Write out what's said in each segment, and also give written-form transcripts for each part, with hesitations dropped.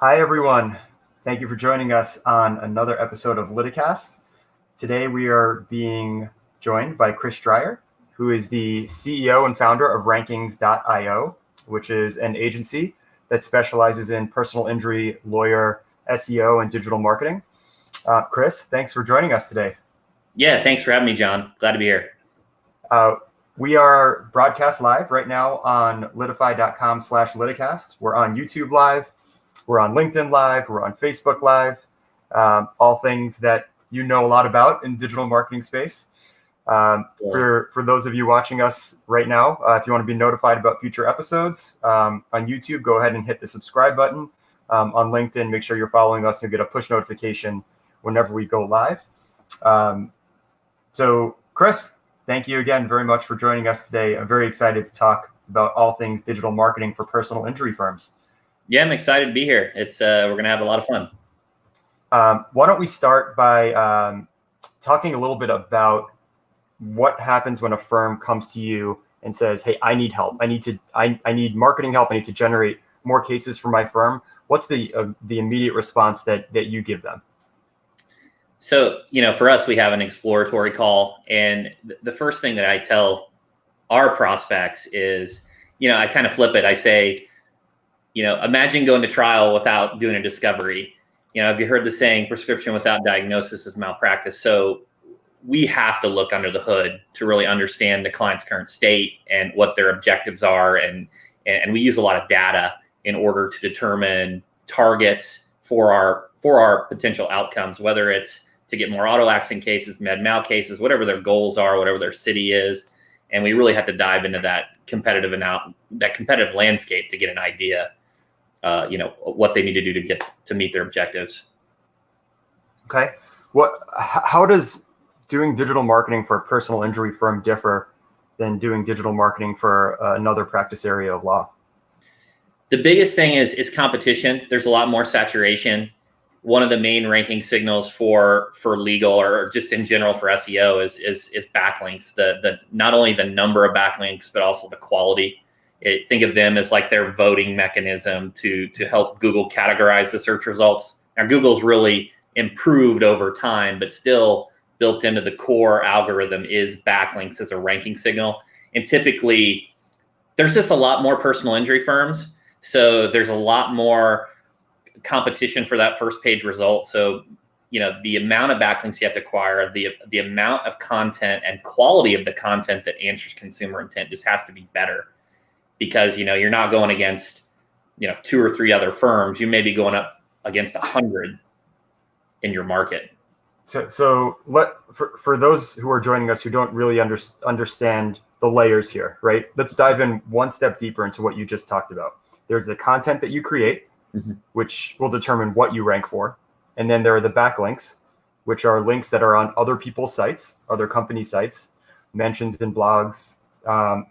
Hi, everyone. Thank you for joining us on another episode of Liticast. Today, we are being joined by Chris Dreyer, who is the CEO and founder of Rankings.io, which is an agency that specializes in personal injury, lawyer, SEO, and digital marketing. Chris, thanks for joining us today. Yeah, thanks for having me, John. Glad to be here. We are broadcast live right now on litify.com/Liticast. We're on YouTube Live. We're on LinkedIn Live. We're on Facebook Live. All things that you know a lot about in digital marketing space. For those of you watching us right now, if you want to be notified about future episodes on YouTube, go ahead and hit the subscribe button. On LinkedIn, make sure you're following us and you'll get a push notification whenever we go live. So, Chris, thank you again very much for joining us today. I'm very excited to talk about all things digital marketing for personal injury firms. Yeah, I'm excited to be here. We're going to have a lot of fun. Why don't we start by talking a little bit about what happens when a firm comes to you and says, "Hey, I need help. I need marketing help. I need to generate more cases for my firm." What's the immediate response that you give them? So, for us, we have an exploratory call. And the first thing that I tell our prospects is, I kind of flip it. I say, imagine going to trial without doing a discovery. Have you heard the saying, prescription without diagnosis is malpractice? So we have to look under the hood to really understand the client's current state and what their objectives are. And we use a lot of data in order to determine targets for our potential outcomes, whether it's to get more auto accident cases, med mal cases, whatever their goals are, whatever their city is. And we really have to dive into that competitive landscape to get an idea, what they need to do to meet their objectives. Okay. How does doing digital marketing for a personal injury firm differ than doing digital marketing for another practice area of law? The biggest thing is competition. There's a lot more saturation. One of the main ranking signals for legal or just in general for SEO is backlinks. The not only the number of backlinks, but also the quality. Think of them as like their voting mechanism to help Google categorize the search results. Now, Google's really improved over time, but still built into the core algorithm is backlinks as a ranking signal. And typically, there's just a lot more personal injury firms. So there's a lot more competition for that first page result. So, the amount of backlinks you have to acquire, the amount of content and quality of the content that answers consumer intent just has to be better. Because, you're not going against, 2 or 3 other firms. You may be going up against 100 in your market. So for those who are joining us who don't really understand the layers here, right? Let's dive in one step deeper into what you just talked about. There's the content that you create, which will determine what you rank for. And then there are the backlinks, which are links that are on other people's sites, other company sites, mentions in blogs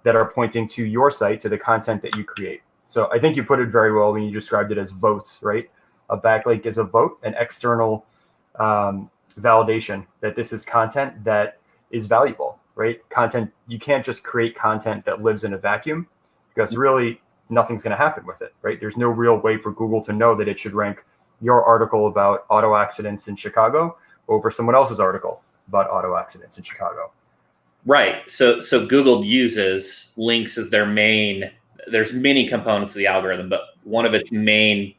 that are pointing to your site, to the content that you create. So I think you put it very well when you described it as votes, right? A backlink is a vote, an external validation that this is content that is valuable, right? Content, you can't just create content that lives in a vacuum because really nothing's going to happen with it, right? There's no real way for Google to know that it should rank your article about auto accidents in Chicago over someone else's article about auto accidents in Chicago. Right. So Google uses links as their main. There's many components of the algorithm, but one of its main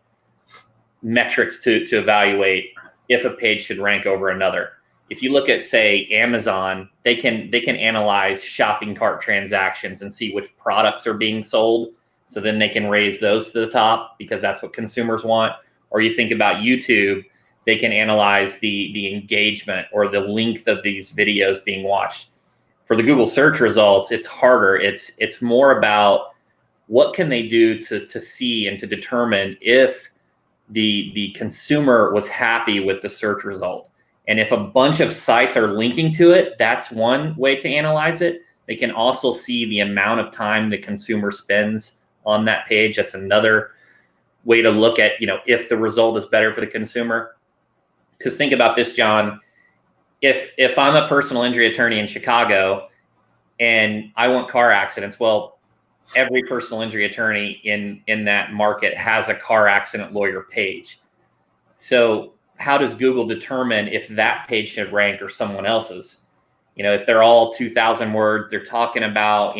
metrics to evaluate if a page should rank over another. If you look at, say, Amazon, they can analyze shopping cart transactions and see which products are being sold. So then they can raise those to the top because that's what consumers want. Or you think about YouTube, they can analyze the engagement or the length of these videos being watched. For the Google search results, it's harder. It's more about what can they do to see and to determine if the consumer was happy with the search result. And if a bunch of sites are linking to it, that's one way to analyze it. They can also see the amount of time the consumer spends on that page. That's another way to look at, if the result is better for the consumer. Because think about this, John. If I'm a personal injury attorney in Chicago and I want car accidents, well, every personal injury attorney in that market has a car accident lawyer page. So how does Google determine if that page should rank or someone else's? If they're all 2,000 words, they're talking about,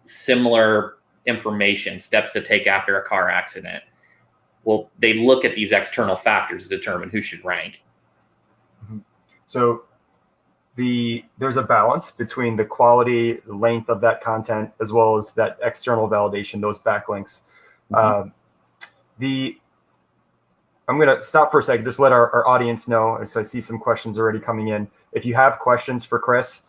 similar information, steps to take after a car accident. Well, they look at these external factors to determine who should rank. So there's a balance between the quality, the length of that content, as well as that external validation, those backlinks. I'm going to stop for a second, just let our audience know. So I see some questions already coming in. If you have questions for Chris,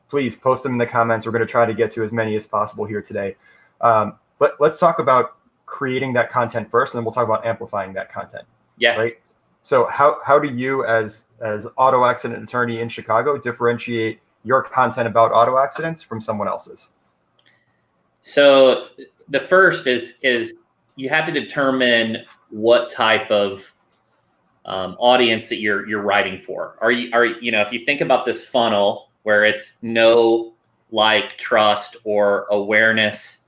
please post them in the comments. We're going to try to get to as many as possible here today. But let's talk about creating that content first, and then we'll talk about amplifying that content. Yeah. Right. So how do you, as auto accident attorney in Chicago, differentiate your content about auto accidents from someone else's? So the first is you have to determine what type of audience that you're writing for. Are you if you think about this funnel where it's know, like, trust, or awareness,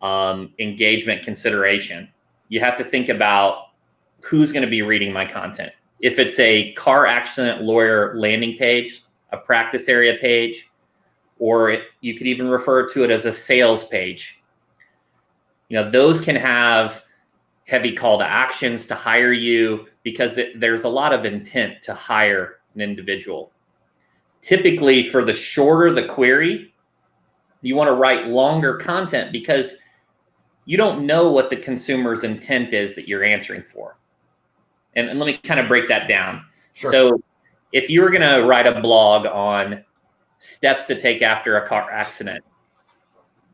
engagement, consideration, you have to think about who's going to be reading my content. If it's a car accident lawyer landing page, a practice area page, or you could even refer to it as a sales page, those can have heavy call to actions to hire you because there's a lot of intent to hire an individual. Typically, for the shorter the query, you want to write longer content because you don't know what the consumer's intent is that you're answering for. And let me kind of break that down. Sure. So if you were going to write a blog on steps to take after a car accident,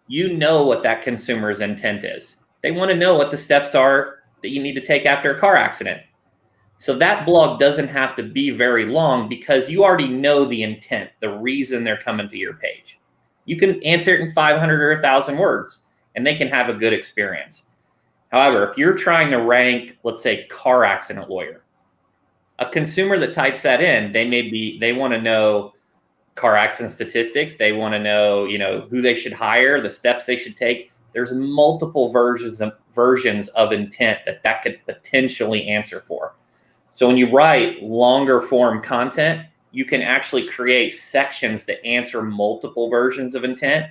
you know what that consumer's intent is. They want to know what the steps are that you need to take after a car accident. So that blog doesn't have to be very long because you already know the intent, the reason they're coming to your page. You can answer it in 500 or 1,000 words, and they can have a good experience. However, if you're trying to rank, let's say, car accident lawyer, a consumer that types that in, they want to know car accident statistics. They want to know, who they should hire, the steps they should take. There's multiple versions of intent that could potentially answer for. So when you write longer form content, you can actually create sections that answer multiple versions of intent.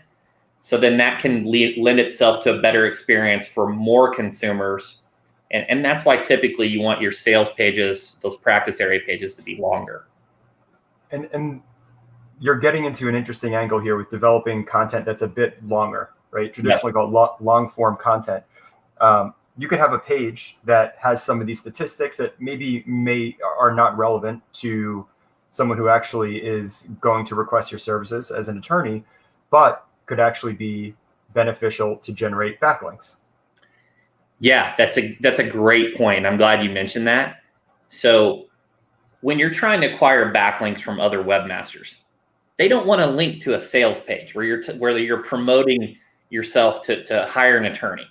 So then that can lend itself to a better experience for more consumers. And that's why typically you want your sales pages, those practice area pages, to be longer. And you're getting into an interesting angle here with developing content that's a bit longer, right? Traditionally called long form content. You could have a page that has some of these statistics that are not relevant to someone who actually is going to request your services as an attorney, but could actually be beneficial to generate backlinks. Yeah, that's a great point. I'm glad you mentioned that. So when you're trying to acquire backlinks from other webmasters, they don't want to link to a sales page where you're promoting yourself to hire an attorney.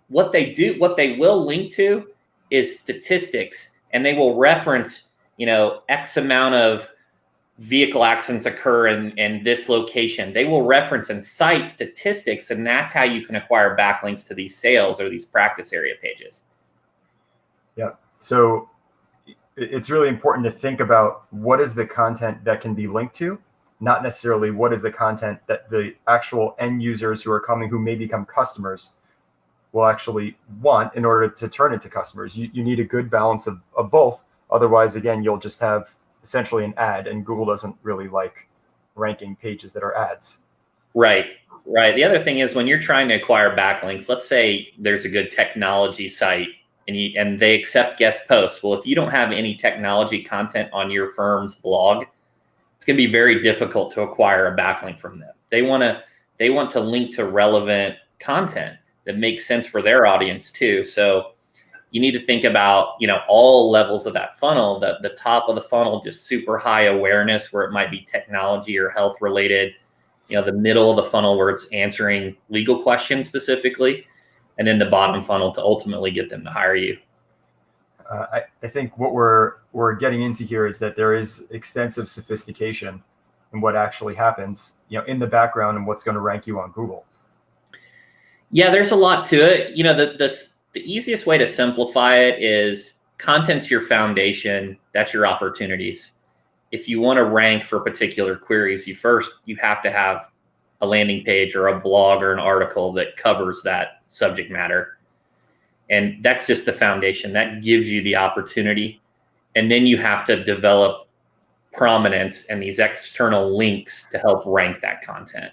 What they will link to is statistics, and they will reference, X amount of vehicle accidents occur in this location. They will reference and cite statistics, and that's how you can acquire backlinks to these sales or these practice area pages. Yeah. So it's really important to think about what is the content that can be linked to, not necessarily what is the content that the actual end users who may become customers will actually want in order to turn into customers. You need a good balance of both. Otherwise, again, you'll just have essentially an ad, and Google doesn't really like ranking pages that are ads. Right. The other thing is when you're trying to acquire backlinks, let's say there's a good technology site and they accept guest posts. Well, if you don't have any technology content on your firm's blog, it's going to be very difficult to acquire a backlink from them. They want to link to relevant content that makes sense for their audience too. So you need to think about, all levels of that funnel. The top of the funnel, just super high awareness where it might be technology or health related. The middle of the funnel where it's answering legal questions specifically, and then the bottom funnel to ultimately get them to hire you. I think what we're getting into here is that there is extensive sophistication in what actually happens, in the background and what's going to rank you on Google. Yeah, there's a lot to it. That's the easiest way to simplify it is content's your foundation. That's your opportunities. If you want to rank for particular queries, you have to have a landing page or a blog or an article that covers that subject matter. And that's just the foundation. That gives you the opportunity. And then you have to develop prominence and these external links to help rank that content.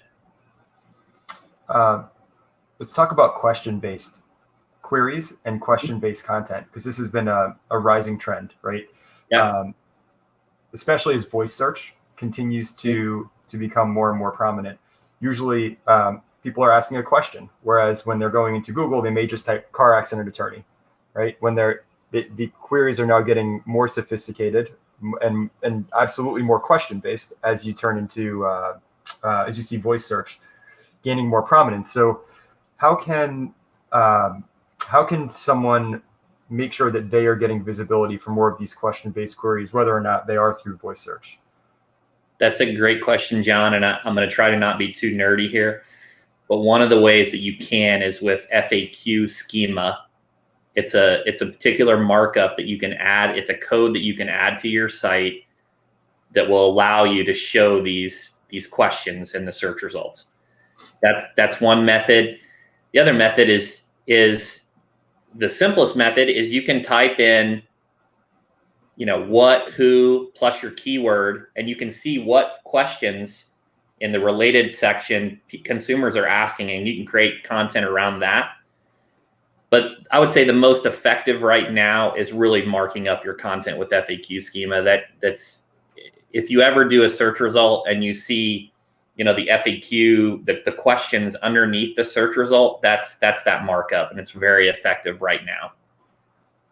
Let's talk about question-based queries and question-based content, because this has been a rising trend, right? Yeah. Especially as voice search continues to become more and more prominent. Usually people are asking a question, whereas when they're going into Google, they may just type car accident attorney, right? When the queries are now getting more sophisticated and absolutely more question-based as you turn into, as you see voice search gaining more prominence. So how can someone make sure that they are getting visibility for more of these question-based queries, whether or not they are through voice search? That's a great question, John, and I'm going to try to not be too nerdy here. But one of the ways that you can is with FAQ schema. It's a particular markup that you can add. It's a code that you can add to your site that will allow you to show these questions in the search results. That's one method. The other method is the simplest method is you can type in, what, who, plus your keyword, and you can see what questions in the related section consumers are asking, and you can create content around that. But I would say the most effective right now is really marking up your content with FAQ schema. That's if you ever do a search result and you see, the FAQ, the questions underneath the search result, that's that markup, and it's very effective right now.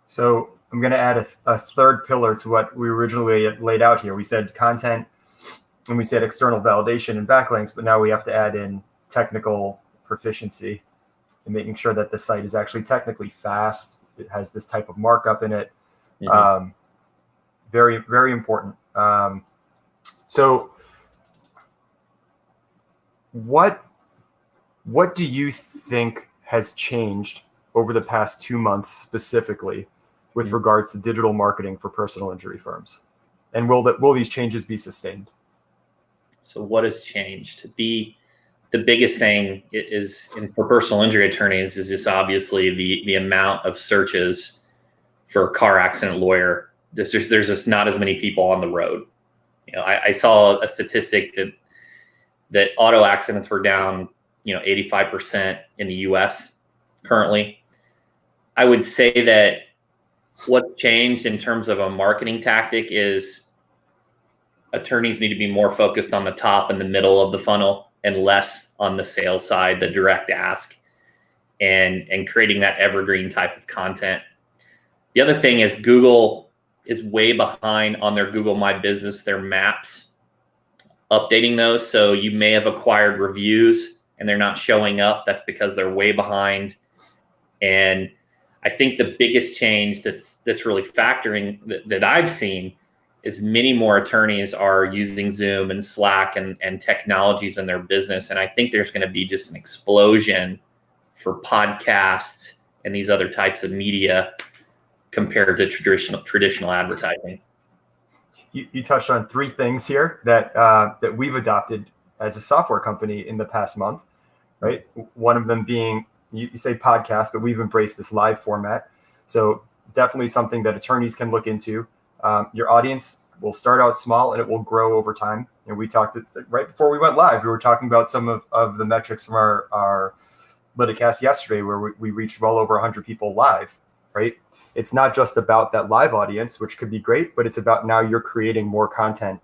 So I'm going to add a third pillar to what we originally laid out here. We said content, and we said external validation and backlinks, but now we have to add in technical proficiency and making sure that the site is actually technically fast. It has this type of markup in it. Mm-hmm. Very, very important. So what do you think has changed over the past 2 months specifically with regards to digital marketing for personal injury firms? And will these changes be sustained? So what has changed? The biggest thing is for personal injury attorneys is just obviously the amount of searches for car accident lawyer. There's just not as many people on the road. I saw a statistic that auto accidents were down, 85% in the US currently. I would say that what's changed in terms of a marketing tactic is attorneys need to be more focused on the top and the middle of the funnel and less on the sales side, the direct ask, and creating that evergreen type of content. The other thing is Google is way behind on their Google My Business, their maps, updating those. So you may have acquired reviews and they're not showing up. That's because they're way behind. And I think the biggest change that's really factoring that I've seen is many more attorneys are using Zoom and Slack and technologies in their business. And I think there's going to be just an explosion for podcasts and these other types of media compared to traditional advertising. You touched on three things here that we've adopted as a software company in the past month, right? One of them being, you say podcast, but we've embraced this live format. So definitely something that attorneys can look into. Your audience will start out small and it will grow over time. And we talked right before we went live, we were talking about some of the metrics from our Liticast yesterday, where we reached well over 100 people live, right? It's not just about that live audience, which could be great, but it's about now you're creating more content,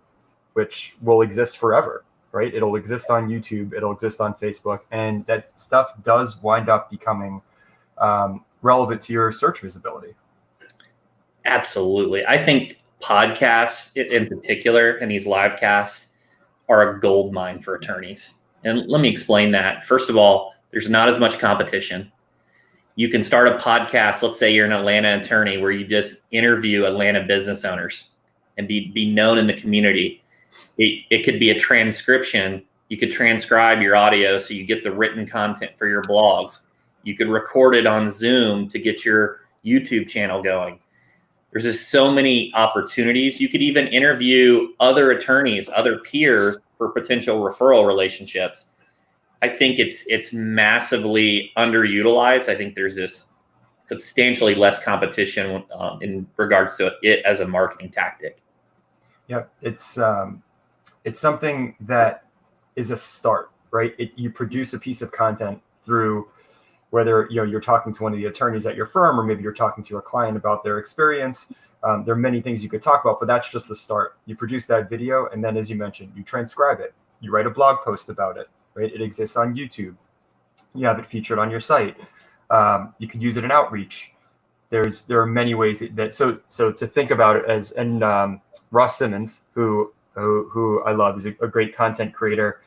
which will exist forever, right? It'll exist on YouTube, it'll exist on Facebook, and that stuff does wind up becoming relevant to your search visibility. Absolutely. I think podcasts in particular and these live casts are a gold mine for attorneys. And let me explain that. First of all, there's not as much competition. You can start a podcast. Let's say you're an Atlanta attorney where you just interview Atlanta business owners and be known in the community. It could be a transcription. You could transcribe your audio so you get the written content for your blogs. You could record it on Zoom to get your YouTube channel going. There's just so many opportunities. You could even interview other attorneys, other peers for potential referral relationships. I think it's massively underutilized. I think there's this substantially less competition in regards to it as a marketing tactic. Yeah, it's something that is a start, right? You produce a piece of content through whether you're talking to one of the attorneys at your firm, or maybe you're talking to a client about their experience. There are many things you could talk about, but that's just the start. You produce that video, and then, as you mentioned, you transcribe it. You write a blog post about it, right? It exists on YouTube. You have it featured on your site. You could use it in outreach. There are many ways that so to think about it as, and Ross Simmons, who I love, is a great content creator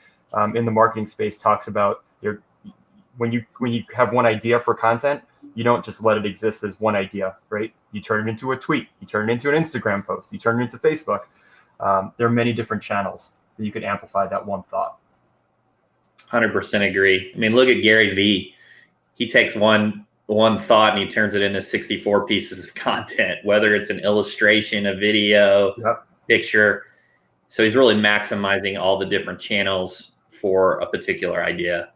in the marketing space, talks about when you have one idea for content, you don't just let it exist as one idea, right? You turn it into a tweet, you turn it into an Instagram post, you turn it into Facebook. There are many different channels that you could amplify that one thought. 100% agree. I mean, look at Gary Vee. He takes one thought and he turns it into 64 pieces of content, whether it's an illustration, a video, picture. So he's really maximizing all the different channels for a particular idea.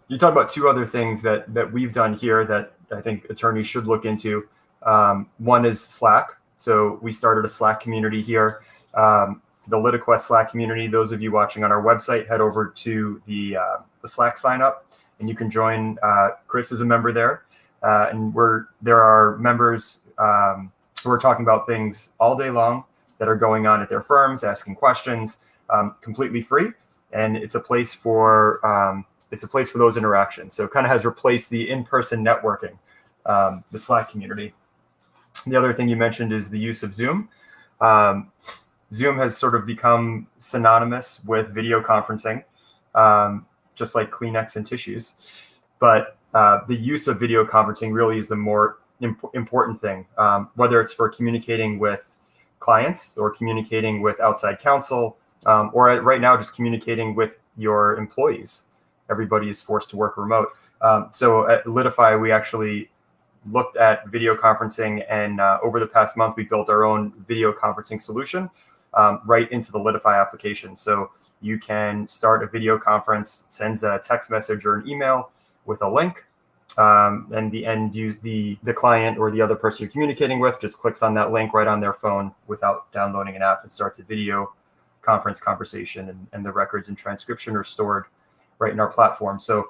You talked about two other things that we've done here that I think attorneys should look into. One is Slack. So we started a Slack community here, the Liticast Slack community. Those of you watching on our website, head over to the Slack sign up, and you can join. Chris is a member there, and there are members who are talking about things all day long that are going on at their firms, asking questions, completely free, and it's a place for those interactions. So it kind of has replaced the in-person networking, the Slack community. The other thing you mentioned is the use of Zoom. Zoom has sort of become synonymous with video conferencing, just like Kleenex and tissues. But the use of video conferencing really is the more important thing, whether it's for communicating with clients or communicating with outside counsel, or right now just communicating with your employees. Everybody is forced to work remote. So at Litify, we actually looked at video conferencing, and over the past month, we built our own video conferencing solution right into the Litify application. So you can start a video conference, sends a text message or an email with a link, and the client or the other person you're communicating with just clicks on that link right on their phone without downloading an app, and starts a video conference conversation, and the records and transcription are stored right in our platform. So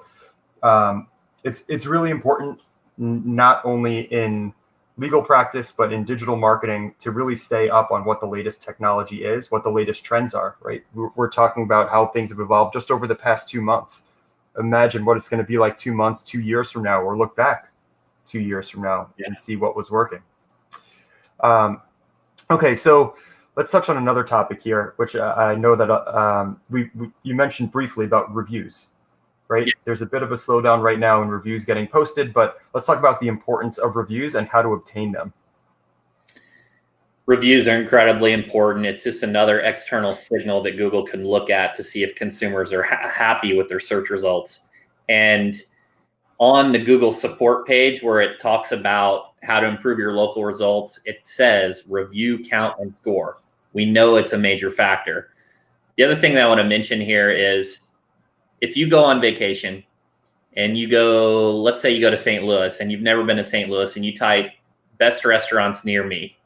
it's really important, not only in legal practice, but in digital marketing, to really stay up on what the latest technology is, what the latest trends are, right? We're talking about how things have evolved just over the past 2 months. Imagine what it's going to be like 2 months, 2 years from now, or look back 2 years from now and see what was working. Okay, so let's touch on another topic here, which I know that you mentioned briefly about reviews, right? Yeah. There's a bit of a slowdown right now in reviews getting posted, but let's talk about the importance of reviews and how to obtain them. Reviews are incredibly important. It's just another external signal that Google can look at to see if consumers are happy with their search results. And on the Google support page, where it talks about how to improve your local results, it says review count and score. We know it's a major factor. The other thing that I want to mention here is, if you go on vacation and you go, let's say you go to St. Louis and you've never been to St. Louis, and you type best restaurants near me,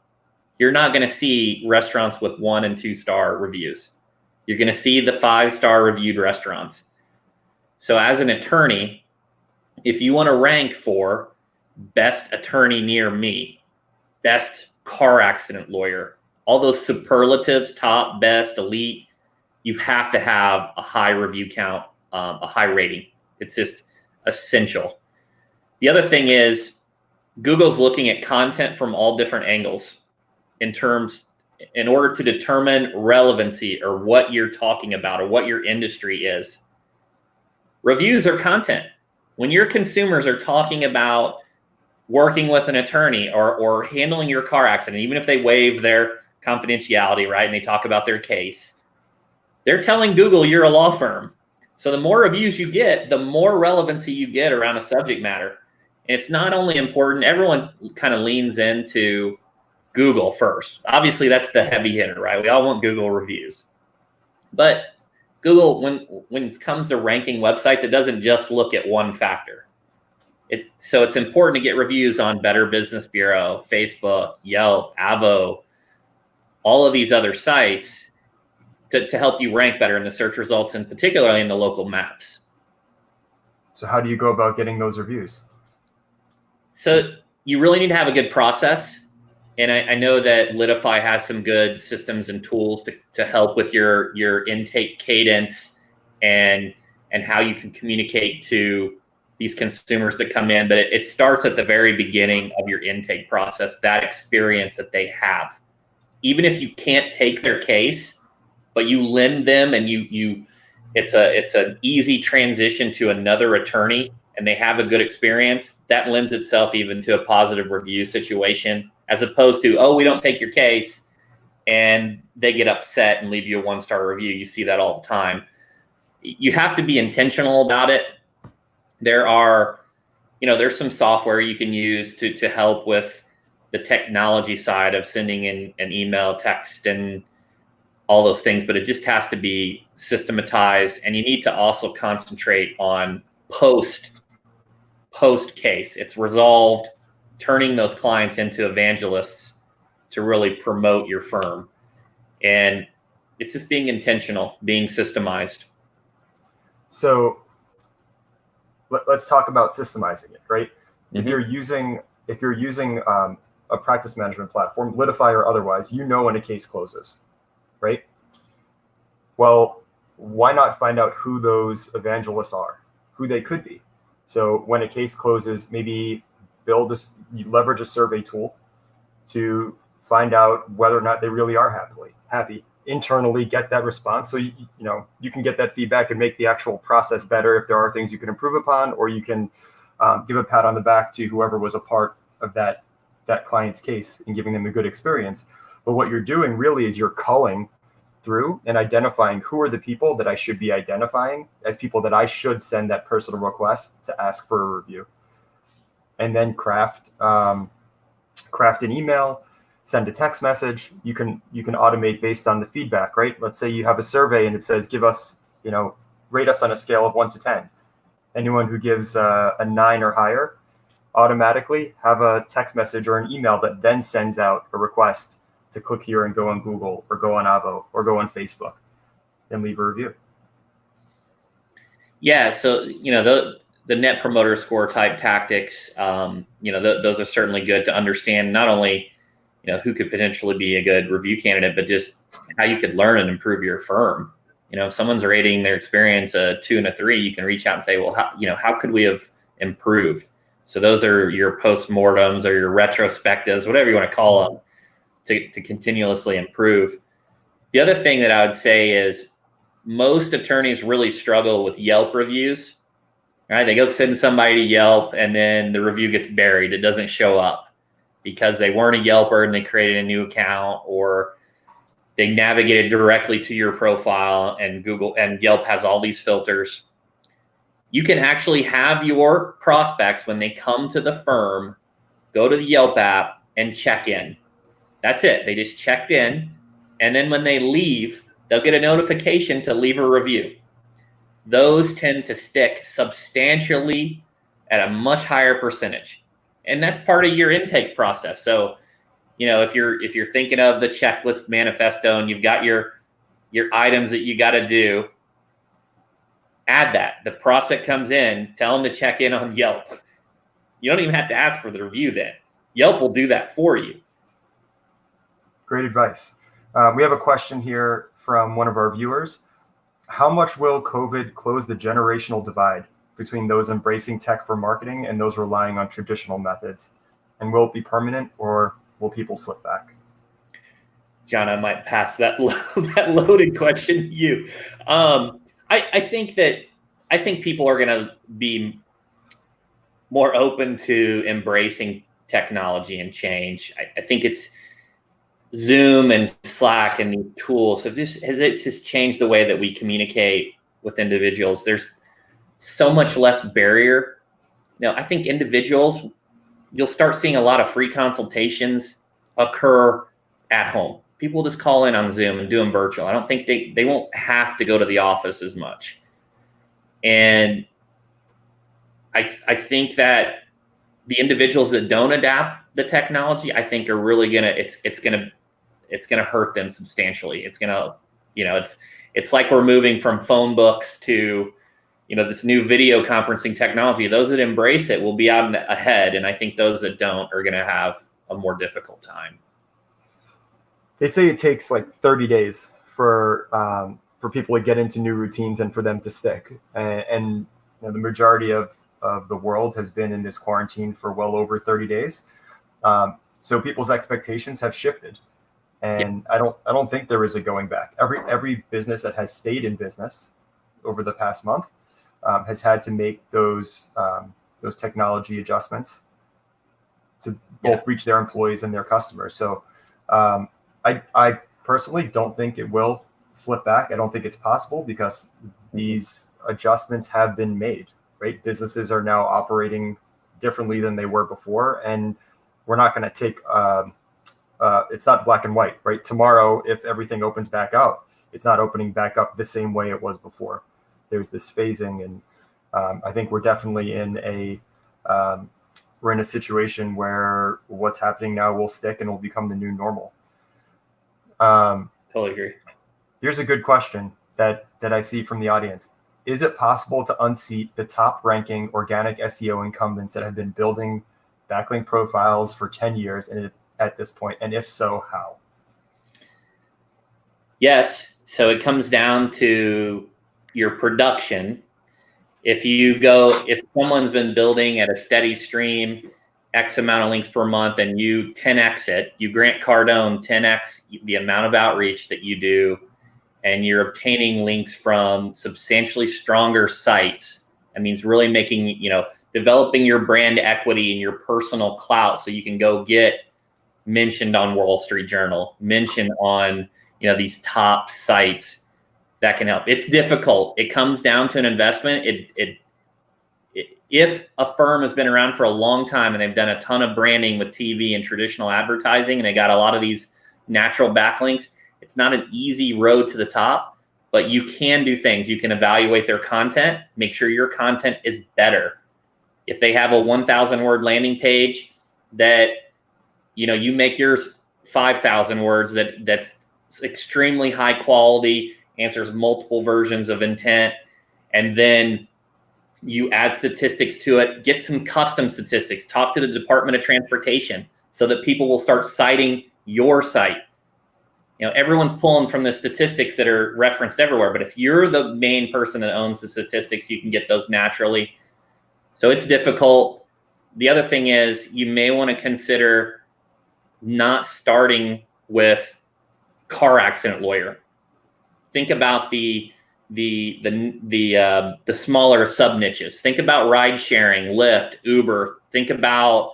you're not going to see restaurants with 1 and 2 star reviews. You're going to see the 5-star reviewed restaurants. So as an attorney, if you want to rank for best attorney near me, best car accident lawyer, all those superlatives, top, best, elite, you have to have a high review count, a high rating. It's just essential. The other thing is, Google's looking at content from all different angles in order to determine relevancy, or what you're talking about, or what your industry is. Reviews are content. When your consumers are talking about working with an attorney or handling your car accident, even if they waive their confidentiality, right, and they talk about their case, they're telling Google you're a law firm. So the more reviews you get, the more relevancy you get around a subject matter. And it's not only important, everyone kind of leans into Google first. Obviously, that's the heavy hitter, right? We all want Google reviews. But Google, when it comes to ranking websites, it doesn't just look at one factor. So it's important to get reviews on Better Business Bureau, Facebook, Yelp, Avo, all of these other sites to help you rank better in the search results, and particularly in the local maps. So how do you go about getting those reviews? So you really need to have a good process. And I know that Litify has some good systems and tools to help with your intake cadence and how you can communicate to these consumers that come in. But it starts at the very beginning of your intake process, that experience that they have. Even if you can't take their case, but you lend them and it's an easy transition to another attorney and they have a good experience, that lends itself even to a positive review situation, as opposed to, oh, we don't take your case, and they get upset and leave you a 1-star review. You see that all the time. You have to be intentional about it. There's some software you can use to help with the technology side of sending in an email, text, and all those things, but it just has to be systematized. And you need to also concentrate on post case. It's resolved, turning those clients into evangelists to really promote your firm. And it's just being intentional, being systemized. So let's talk about systemizing it, right? Mm-hmm. If you're using a practice management platform, Litify or otherwise, when a case closes, right? Well, why not find out who those evangelists are, who they could be? So when a case closes, maybe leverage a survey tool to find out whether or not they really are happy. Internally get that response, so you can get that feedback and make the actual process better if there are things you can improve upon, or you can give a pat on the back to whoever was a part of that client's case and giving them a good experience. But what you're doing really is you're culling through and identifying who are the people that I should be identifying as people that I should send that personal request to ask for a review, and then craft an email, send a text message. You can automate based on the feedback, right? Let's say you have a survey and it says, give us, rate us on a scale of 1 to 10. Anyone who gives a 9 or higher automatically have a text message or an email that then sends out a request to click here and go on Google or go on Avo or go on Facebook and leave a review. Yeah. So, the net promoter score type tactics, those are certainly good to understand not only, who could potentially be a good review candidate, but just how you could learn and improve your firm. If someone's rating their experience a 2 and a 3, you can reach out and say, well, how could we have improved? So those are your postmortems or your retrospectives, whatever you want to call them, to continuously improve. The other thing that I would say is most attorneys really struggle with Yelp reviews. Right? They go send somebody to Yelp and then the review gets buried. It doesn't show up because they weren't a Yelper and they created a new account, or they navigated directly to your profile, and Google and Yelp has all these filters. You can actually have your prospects, when they come to the firm, go to the Yelp app and check in. That's it. They just checked in. And then when they leave, they'll get a notification to leave a review. Those tend to stick substantially at a much higher percentage. And that's part of your intake process. So, if you're thinking of the checklist manifesto and you've got your items that you got to do, add that. The prospect comes in, tell them to check in on Yelp. You don't even have to ask for the review then. Yelp will do that for you. Great advice. We have a question here from one of our viewers. How much will COVID close the generational divide between those embracing tech for marketing and those relying on traditional methods? And will it be permanent, or will people slip back? John, I might pass that loaded question to you. I think people are going to be more open to embracing technology and change. I think it's Zoom and Slack and these tools it's just changed the way that we communicate with individuals. There's so much less barrier. I think individuals, you'll start seeing a lot of free consultations occur at home. People just call in on Zoom and do them virtual. I don't think they won't have to go to the office as much. And I think that the individuals that don't adapt the technology, I think are really it's gonna hurt them substantially. It's gonna, it's like we're moving from phone books to, this new video conferencing technology. Those that embrace it will be out ahead, and I think those that don't are gonna have a more difficult time. They say it takes like 30 days for people to get into new routines and for them to stick. And the majority of the world has been in this quarantine for well over 30 days. So people's expectations have shifted. And I don't think there is a going back. Every business that has stayed in business over the past month has had to make those technology adjustments to both reach their employees and their customers. So I personally don't think it will slip back. I don't think it's possible because these adjustments have been made, right? Businesses are now operating differently than they were before, and we're not going to take it's not black and white, right? Tomorrow, if everything opens back up, it's not opening back up the same way it was before. There's this phasing, and I think we're definitely in a situation where what's happening now will stick and will become the new normal. Totally agree. Here's a good question that I see from the audience. Is it possible to unseat the top-ranking organic SEO incumbents that have been building backlink profiles for 10 years and at this point? And if so, how? Yes. So it comes down to your production. If someone's been building at a steady stream, X amount of links per month, and you 10X it, you Grant Cardone 10X the amount of outreach that you do, and you're obtaining links from substantially stronger sites. That means really making, developing your brand equity and your personal clout so you can go get mentioned on Wall Street Journal, mentioned on, these top sites that can help. It's difficult. It comes down to an investment. If a firm has been around for a long time and they've done a ton of branding with TV and traditional advertising, and they got a lot of these natural backlinks, it's not an easy road to the top, but you can do things. You can evaluate their content, make sure your content is better. If they have a 1,000 word landing page that, you make yours 5,000 words that's extremely high quality, answers multiple versions of intent, and then you add statistics to it, get some custom statistics, talk to the Department of Transportation so that people will start citing your site. Everyone's pulling from the statistics that are referenced everywhere, but if you're the main person that owns the statistics, you can get those naturally. So it's difficult. The other thing is you may want to consider not starting with car accident lawyer. Think about the smaller sub niches. Think about ride sharing, Lyft, Uber. Think about,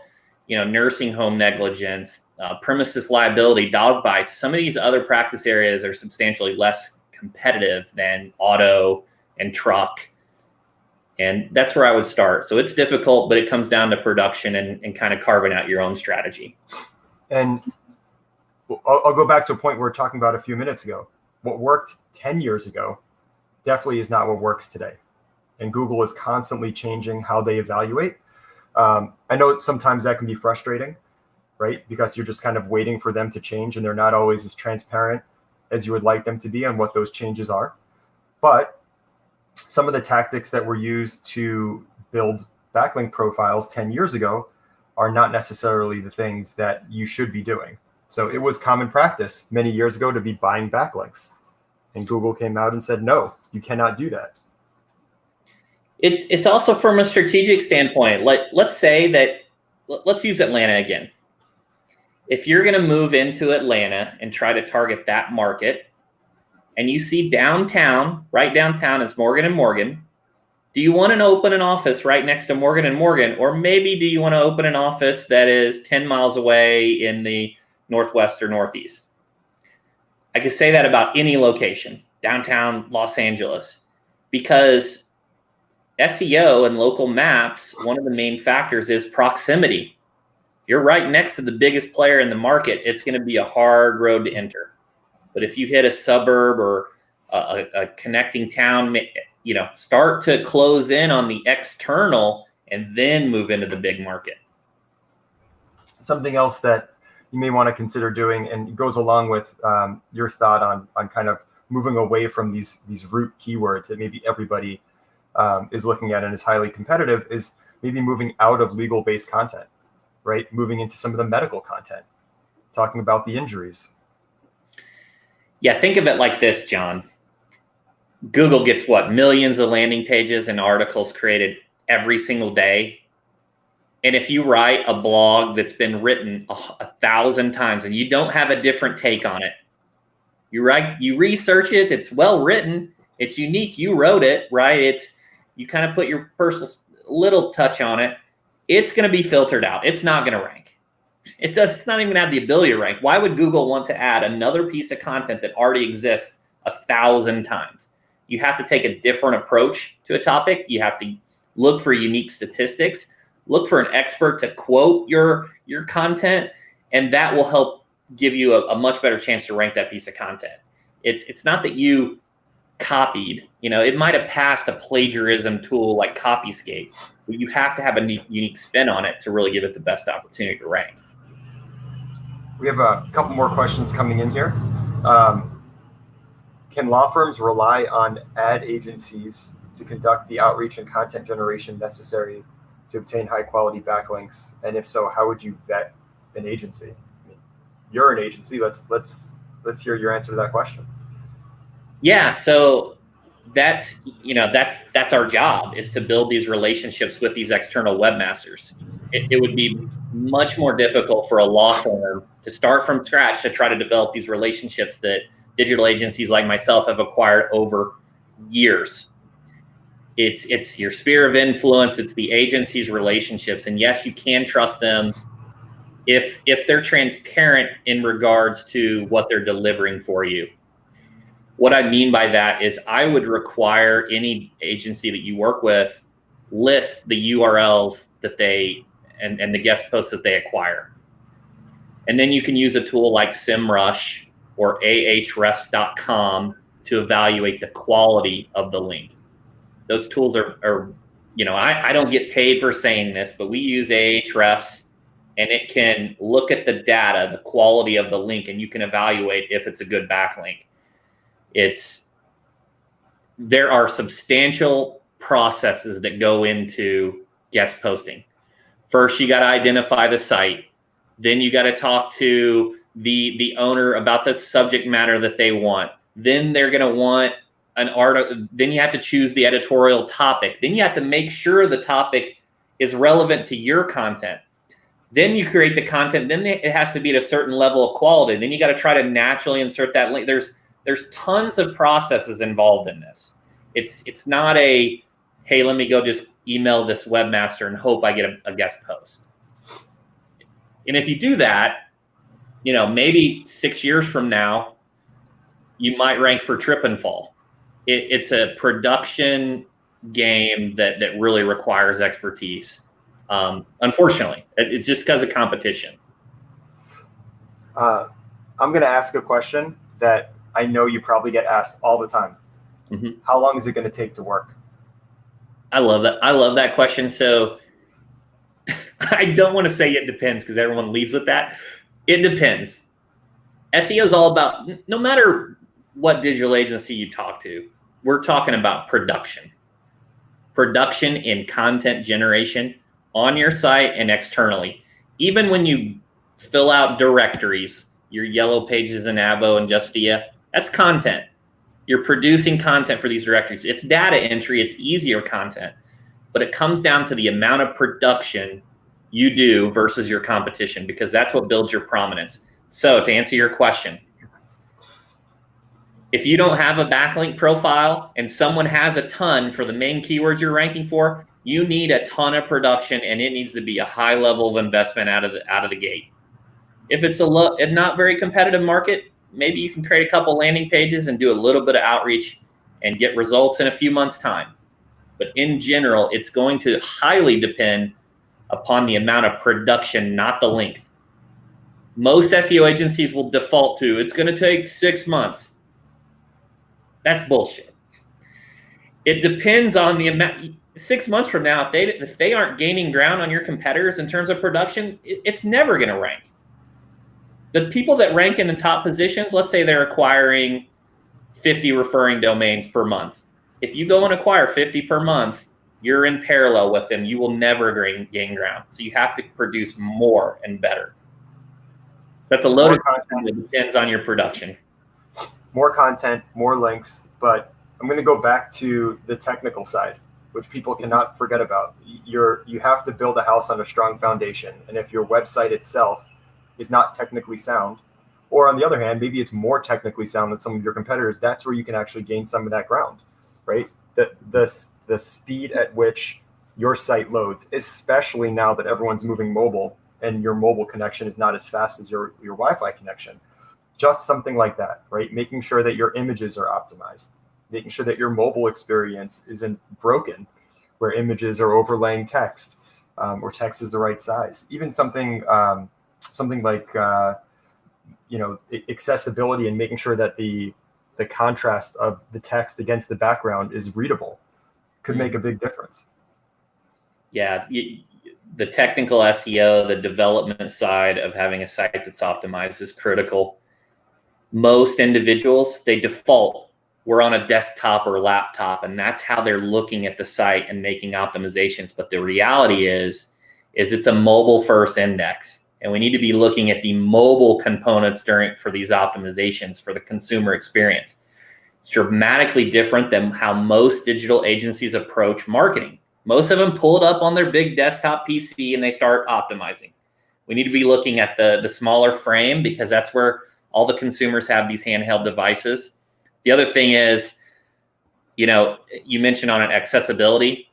nursing home negligence, premises liability, dog bites. Some of these other practice areas are substantially less competitive than auto and truck. And that's where I would start. So it's difficult, but it comes down to production and kind of carving out your own strategy. And I'll go back to a point we were talking about a few minutes ago. What worked 10 years ago definitely is not what works today. And Google is constantly changing how they evaluate. I know sometimes that can be frustrating, right? Because you're just kind of waiting for them to change, and they're not always as transparent as you would like them to be on what those changes are. But some of the tactics that were used to build backlink profiles 10 years ago are not necessarily the things that you should be doing. So it was common practice many years ago to be buying backlinks. And Google came out and said, no, you cannot do that. It's also from a strategic standpoint. Let's say that, let's use Atlanta again. If you're going to move into Atlanta and try to target that market, and you see downtown, right downtown is Morgan and Morgan, do you want to open an office right next to Morgan and Morgan? Or maybe do you want to open an office that is 10 miles away in the Northwest or Northeast? I could say that about any location, downtown Los Angeles. because SEO and local maps, one of the main factors is proximity. You're right next to the biggest player in the market. It's going to be a hard road to enter. But if you hit a suburb or a connecting town, start to close in on the external and then move into the big market. Something else that you may want to consider doing, and it goes along with your thought on kind of moving away from these root keywords that maybe everybody is looking at and is highly competitive, is maybe moving out of legal-based content, right? Moving into some of the medical content, talking about the injuries. Yeah, think of it like this, John. Google gets millions of landing pages and articles created every single day. And if you write a blog that's been written 1,000 times and you don't have a different take on it, you research it, it's well written, it's unique, you wrote it, right? You kind of put your personal little touch on it, it's going to be filtered out. It's not going to rank. It's not even going to have the ability to rank. Why would Google want to add another piece of content that already exists 1,000 times? You have to take a different approach to a topic. You have to look for unique statistics, look for an expert to quote your content, and that will help give you a much better chance to rank that piece of content. It's not that you copied, it might have passed a plagiarism tool like Copyscape, but you have to have a unique spin on it to really give it the best opportunity to rank. We have a couple more questions coming in here. Can law firms rely on ad agencies to conduct the outreach and content generation necessary to obtain high quality backlinks? And if so, how would you vet an agency? I mean, you're an agency. Let's hear your answer to that question. Yeah, so that's our job, is to build these relationships with these external webmasters. It would be much more difficult for a law firm to start from scratch to try to develop these relationships that digital agencies like myself have acquired over years. It's your sphere of influence, it's the agency's relationships, and yes, you can trust them if they're transparent in regards to what they're delivering for you. What I mean by that is I would require any agency that you work with list the URLs that they and the guest posts that they acquire. And then you can use a tool like SEMrush or ahrefs.com to evaluate the quality of the link. Those tools are I don't get paid for saying this, but we use Ahrefs, and it can look at the data, the quality of the link, and you can evaluate if it's a good backlink. There are substantial processes that go into guest posting. First, you got to identify the site. Then you got to talk to the owner about the subject matter that they want. Then they're going to want an article. Then you have to choose the editorial topic. Then you have to make sure the topic is relevant to your content. Then you create the content. Then it has to be at a certain level of quality. Then you got to try to naturally insert that link. There's tons of processes involved in this. It's not a, hey, let me go just email this webmaster and hope I get a guest post. And if you do that, maybe 6 years from now, you might rank for trip and fall. It's a production game that really requires expertise. Unfortunately, it's just because of competition. I'm going to ask a question that I know you probably get asked all the time. Mm-hmm. How long is it going to take to work? I love that. I love that question. So I don't want to say it depends because everyone leads with that. It depends. SEO is all about, no matter what digital agency you talk to, we're talking about production. Production in content generation on your site and externally. Even when you fill out directories, your yellow pages in Avo and Justia, that's content. You're producing content for these directories. It's data entry, it's easier content, but it comes down to the amount of production you do versus your competition, because that's what builds your prominence. So to answer your question, if you don't have a backlink profile and someone has a ton for the main keywords you're ranking for, you need a ton of production, and it needs to be a high level of investment out of the gate. If it's a not very competitive market, maybe you can create a couple landing pages and do a little bit of outreach and get results in a few months' time. But in general, it's going to highly depend upon the amount of production, not the length. Most SEO agencies will default to, it's going to take 6 months. That's bullshit. It depends on the amount. 6 months from now, if they aren't gaining ground on your competitors in terms of production, it's never going to rank. The people that rank in the top positions, let's say they're acquiring 50 referring domains per month. If you go and acquire 50 per month, you're in parallel with them. You will never gain ground. So you have to produce more and better. That's a loaded question that depends on your production. More content, more links, but I'm going to go back to the technical side, which people cannot forget about. You have to build a house on a strong foundation. And if your website itself is not technically sound, or on the other hand, maybe it's more technically sound than some of your competitors, that's where you can actually gain some of that ground, right? The speed at which your site loads, especially now that everyone's moving mobile and your mobile connection is not as fast as your Wi-Fi connection. Just something like that, right? Making sure that your images are optimized, making sure that your mobile experience isn't broken, where images are overlaying text, or text is the right size. Even something like accessibility and making sure that the contrast of the text against the background is readable could make a big difference. Yeah, the technical SEO, the development side of having a site that's optimized is critical. Most individuals, they default, we're on a desktop or laptop, and that's how they're looking at the site and making optimizations. But the reality is it's a mobile first index, and we need to be looking at the mobile components for these optimizations for the consumer experience. It's dramatically different than how most digital agencies approach marketing. Most of them pull it up on their big desktop PC and they start optimizing. We need to be looking at the smaller frame, because that's where all the consumers have these handheld devices. The other thing is, you mentioned on accessibility.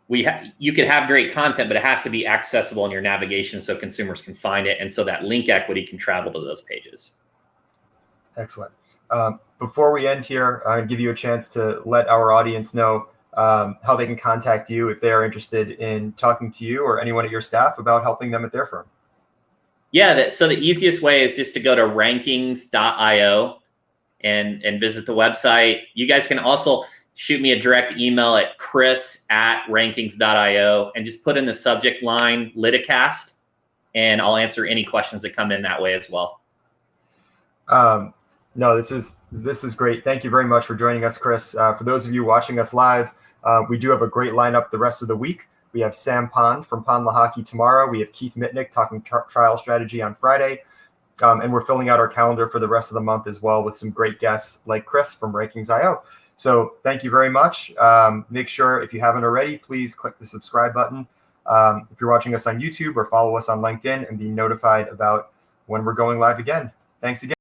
You could have great content, but it has to be accessible in your navigation so consumers can find it, and so that link equity can travel to those pages. Excellent. Before we end here, I'm going to give you a chance to let our audience know how they can contact you if they are interested in talking to you or anyone at your staff about helping them at their firm. Yeah, so the easiest way is just to go to rankings.io and visit the website. You guys can also shoot me a direct email at chris@rankings.io and just put in the subject line Liticast, and I'll answer any questions that come in that way as well. No, this is great. Thank you very much for joining us, Chris. For those of you watching us live, we do have a great lineup the rest of the week. We have Sam Pond from Pond Lahaki tomorrow. We have Keith Mitnick talking trial strategy on Friday. And we're filling out our calendar for the rest of the month as well with some great guests like Chris from Rankings.io. So thank you very much. Make sure, if you haven't already, please click the subscribe button. If you're watching us on YouTube, or follow us on LinkedIn and be notified about when we're going live again. Thanks again.